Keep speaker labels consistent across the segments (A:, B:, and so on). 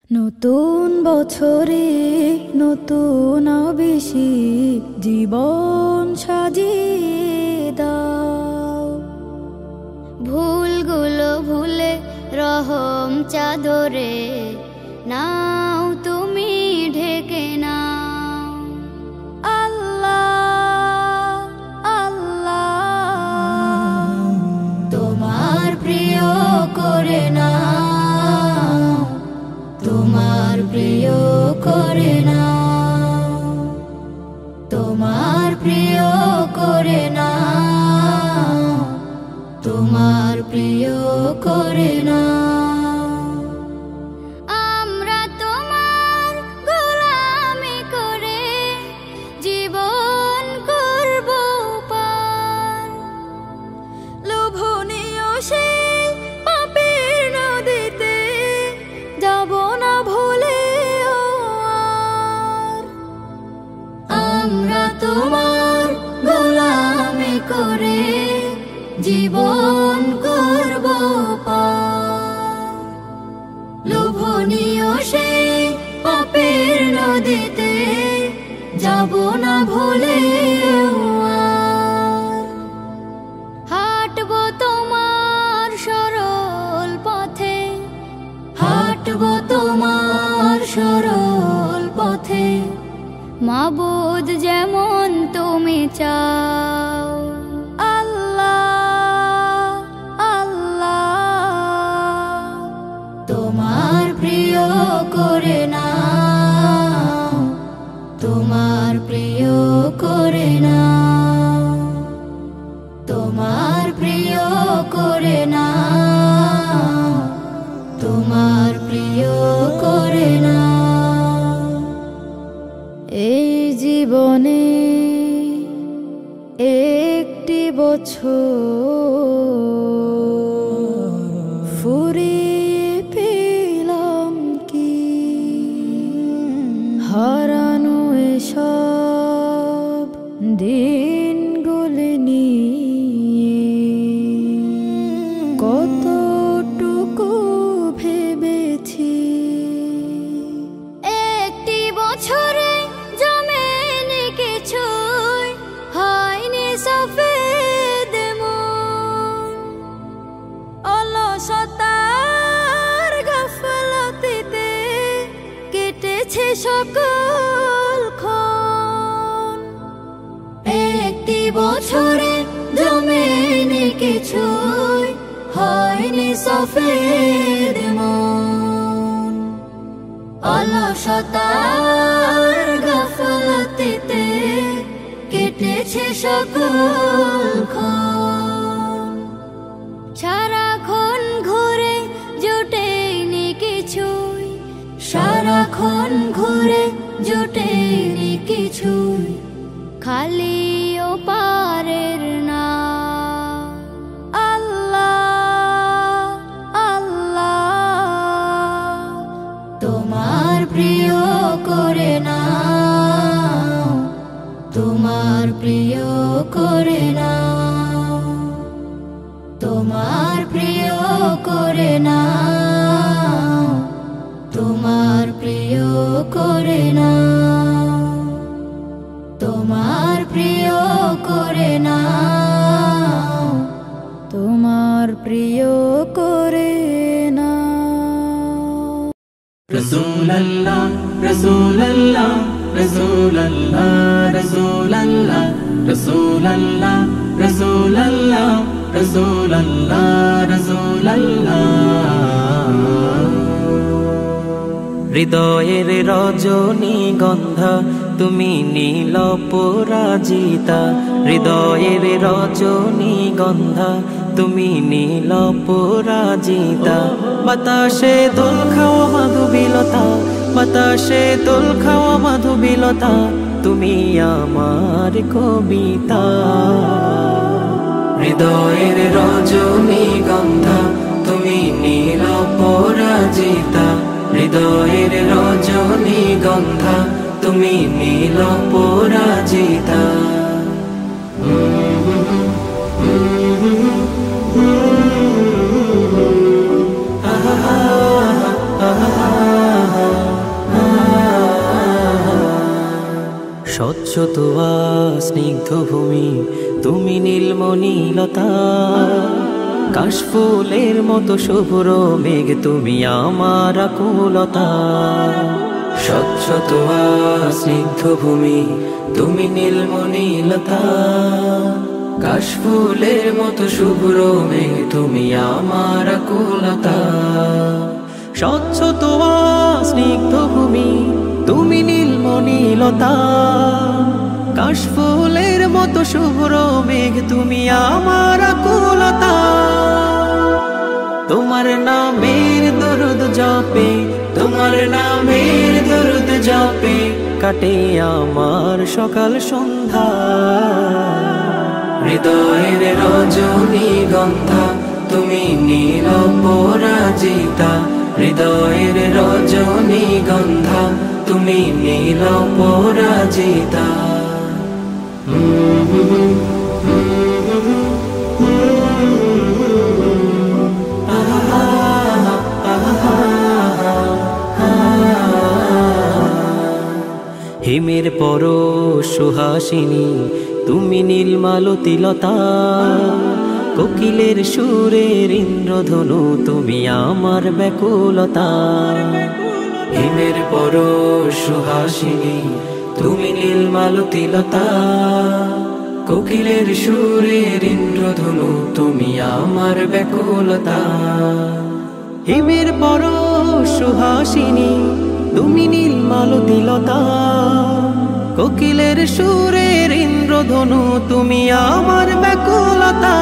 A: নতুন বছরে নতুন আবেশে জীবন সাজিয়ে দাও।
B: ভুলগুলো ভুলে রহম চাদরে নাও তুমি ঢেকে নাও।
A: আল্লাহ আল্লাহ
B: তোমার প্রিয় করে নাও, তোমার প্রিয় করে নাও, তোমার প্রিয় করে নাও, তোমার প্রিয় করে নাও। আমরা তোমার গোলামি করে জীবন করব পার।
A: লোভনীয় সেই পাপের নদীতে যাব না ভুলে আর।
B: আমরা তোমার গোলামি করে জীবন করব পার। লোভনীয় সেই পাপের নদীতে যাব না ভুলে আর। হাঁটবো তোমার সরল পথে, হাঁটবো তোমার সরল পথে, মাবুদ যেমন তুমি চাও।
A: আল্লাহ আল্লাহ
B: তোমার প্রিয় করে নাও, তোমার প্রিয় করে নাও, তোমার প্রিয় করে নাও, তোমার প্রিয় করে নাও।
A: এই জীবনে একটি বছর ফুরিয়ে পেলাম কি, হারানো এসব দিনগুলি নিয়ে কতটুকু ভেবেছি।
B: একটি বছরে জমেনি কিছুই, হয়নি সফেদ মন।
A: অলসতার গাফলতিতে কেটেছে সকল ক্ষণ।
B: একটি বছরে জমেনি কিছুই, হয়নি সফেদ মন। অলসতার গাফলতিতে কেটেছে সকল ক্ষণ। সারাক্ষণ ঘুরে জোটেনি কিছুই, সারাক্ষণ ঘুরে জোটেনি কিছুই, খালি ও পারের না।
A: আল্লাহ আল্লাহ
B: তোমার প্রিয় করে নাও, তোমার প্রিয় করে নাও, তোমার প্রিয় করে নাও, তোমার প্রিয় করে নাও, তোমার প্রিয় করে নাও,
A: তোমার প্রিয় করে না।
C: Rasulallah, Rasulallah, Rasulallah, Rasulallah, Rasulallah, Rasulallah, Rasulallah, Rasulallah। হৃদয়ের রজনীগন্ধা তুমি নীল পরাজিতা, হৃদয়ের রজনীগন্ধা তুমি নীল পরাজিতা। বাতাসে দোল খাওয়া মাধুবিলতা, বাতাসে দোল খাওয়া মাধুবিলতা, তুমি আমার কবিতা। হৃদয়ের রজনীগন্ধা তুমি নীল পরাজিতা, হৃদয়ের রজনীগন্ধা তুমি নীল পরাজিতা। স্বচ্ছ তোয়া স্নিগ্ধ ভূমি তুমি নীলমণিলতা, কাশফুলের মতো শুভ্র মেঘ তুমি আমার আকুলতা। স্বচ্ছ তোয়া স্নিগ্ধ ভূমি তুমি নীলমণিলতা, কাশফুলের মতো শুভ্র মেঘ তুমি আমার আকুলতা। স্বচ্ছ তোয়া স্নিগ্ধ ভূমি তুমি নীলমণিলতা, কাশফুলের মতো শুভ্র মেঘ তুমি আমার আকুলতা। তোমার নামের দরুদ জপে, তোমার নামের দরুদ জপে কাটে আমার সকাল সন্ধ্যা। হৃদয়ের রজনীগন্ধা তুমি নীল পরাজিতা, হৃদয়ের রজনীগন্ধা তুমি নীল পরাজিতা। হিমের পরশ সুহাসিনী তুমি নীলমালতিলতা, কোকিলের সুরের ইন্দ্রধনু তুমি আমার ব্যাকুলতা। হিমের পরশ সুহাসিনী তুমি নীলমালতিলতা, কোকিলের সুরের ইন্দ্রধনু তুমি আমার ব্যাকুলতা। হিমের পরশ সুহাসিনী তুমি নীলমালতিলতা, কোকিলের সুরের ইন্দ্রধনু তুমি আমার ব্যাকুলতা।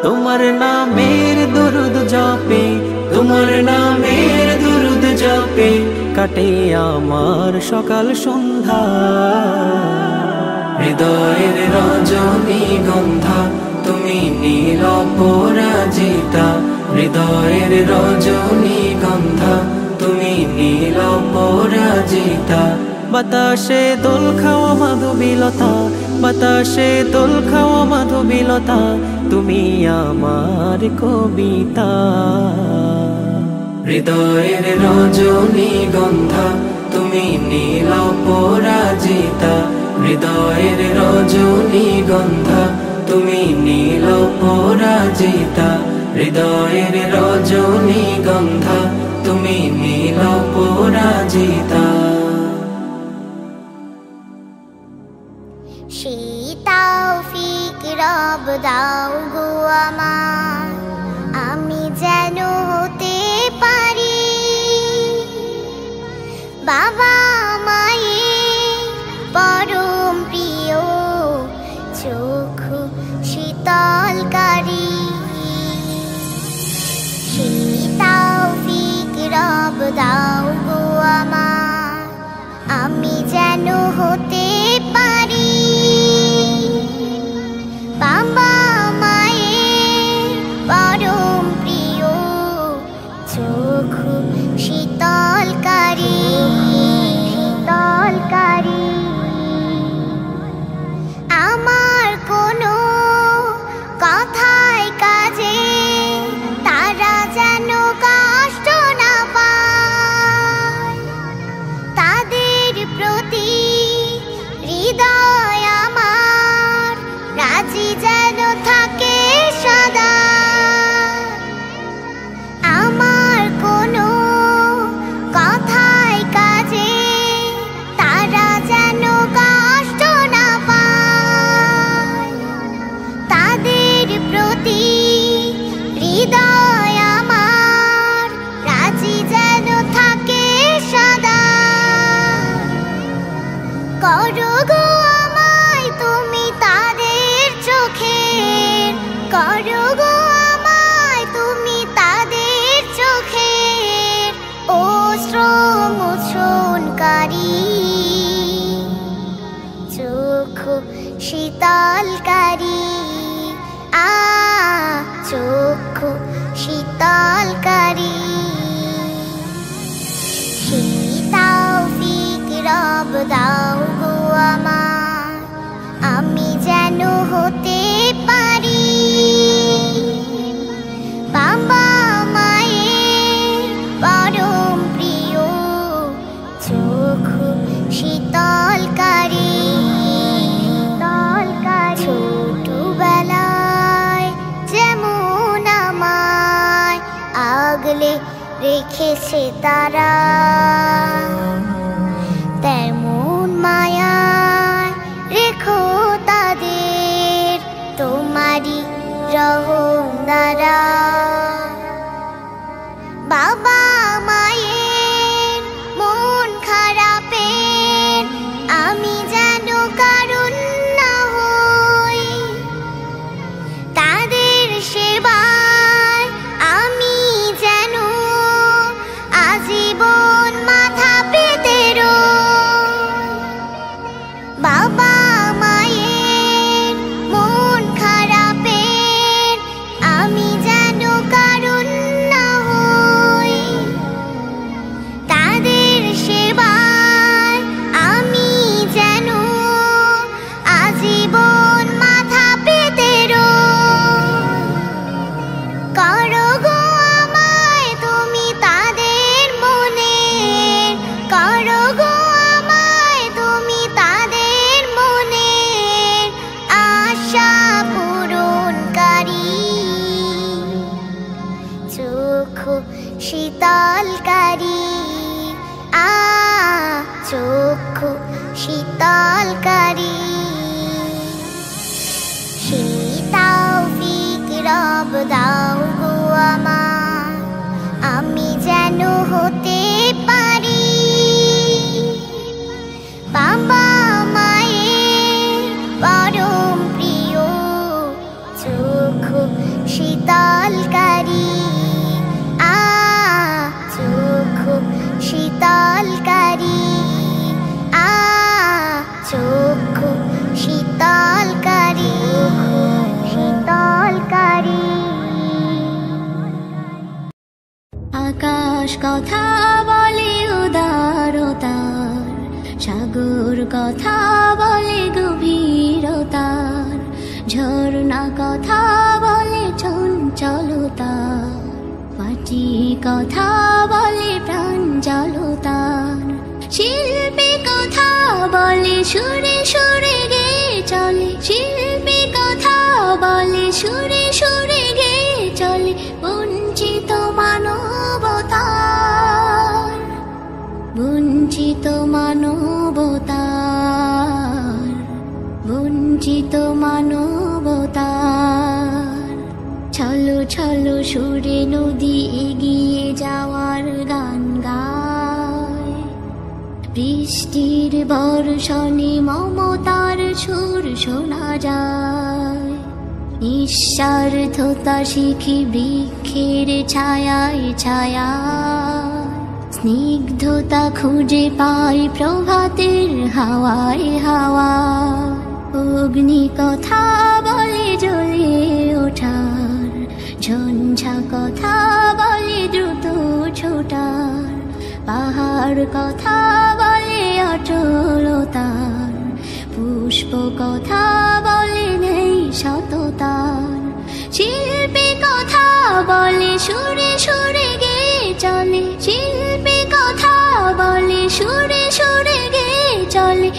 C: তোমার নামের দরুদ জপে, তোমার নামের দরুদ জপে কাটে আমার সকাল সন্ধ্যা। হৃদয়ের রজনীগন্ধা তুমি নীল পরাজিতা, হৃদয়ের রজনীগন্ধা তুমি নীল পরাজিতা। বাতাসে দোল খাওয়া মাধবীলতা, বাতাসে দোল খাওয়া মাধবীলতা তুমি আমার কবিতা। হৃদয়ের রজনীগন্ধা তুমি নীল পরাজিতা, হৃদয়ের রজনীগন্ধা তুমি নীল পরাজিতা, হৃদয়ের রজনীগন্ধা তুমি নীল পরাজিতা।
B: সেই তৌফিক রব দাও গো আমার, আমি যেন হতে পারি বাবা মায়ের পরম প্রিয়, চক্ষু শীতলকারী। সেই তৌফিক রব দাও গো আমার, আমি যেন হতে পারি বাবা মায়ের পরম প্রিয়, চক্ষু শীতলকারী, শীতলকারী। আমার কোনো কথায় কাজে তারা যেন কষ্ট না পায়, তাদের প্রতি হৃদয় আমার রাজি যেন থাকে সদা। আমার কোনো কথায় কাজে তারা যেন কষ্ট না পায়, তাদের প্রতি হৃদয় আমার রাজি যেন থাকে সদা। করো গো আমায় তুমি তাদের চোখের, করো গো আমায় তুমি তাদের চোখের অশ্রু মোচনকারী, চক্ষু শীতলকারী। চক্ষু শীতলকারী। সেই তৌফিক রব দাও গো আমার, আমি যেন হতে পারি বাবা মায়ের পরম প্রিয়, চক্ষু শীতল রেখেছে তারা, তেমন মায়া রেখো তাদের তোমারই রহম দ্বারা। বাবা মায়ের মন খারাপের আমি যেন কারণ না হই, তাদের সেবায় আমি যেন আজীবন মাথা পেতে রই। বাবা মায়ের মন খারাপের আমি যেন কারণ না হই, তাদের সেবায় আমি যেন আজীবন মাথা পেতে রই। করো গো আমায় তুমি তাদের মনে, করো গো আমায় তুমি তাদের মনে আশা পূরণকারী, চক্ষু শীতলকারী, চক্ষু শীতলকারী। সেই তৌফিক রব দাও গো আমায়, আমি যেন হতে পারি বাবা মায়ের পরম প্রিয়, চক্ষু শীতলকারী, চক্ষু শীতলকারী, চক্ষু শীতলকারী, শীতলকারী।
A: আকাশ কথা বলে উদারতার, সাগর কথা বলে গভীরতার, ঝর্ণা কথা বলে চঞ্চলতার, মাটি কথা বলে প্রাঞ্জলতার, শিল্পী কথা বলে সুরে সুরে গেয়ে চলে, শিল্পী কথা বলে সুরে সুরে গেয়ে চলে, বঞ্চিত মানবতার, বঞ্চিত মানবতার, বঞ্চিত মানবতার। ছলো ছলো সুরে নদী এগিয়ে যাওয়ার গান গায়, বৃষ্টির বর্ষণে মমতার সুর শোনা যায়, নিঃস্বার্থতা শিখি বৃক্ষের ছায়ায় ছায়ায়, স্নিগ্ধতা খুঁজে পাই প্রভাতের হাওয়ায় হাওয়ায়, অগ্নি কথা বলে জ্বলে ওঠার, ঝঞ্ঝা কথা বলে দ্রুত ছোটার, পাহাড় কথা বলে অচলতার, পুষ্প কথা বলে নেই সততার, শিল্পী কথা বলে সুরে সুরে গেয়ে চলে, শিল্পী কথা বলে সুরে সুরে গেয়ে চলে,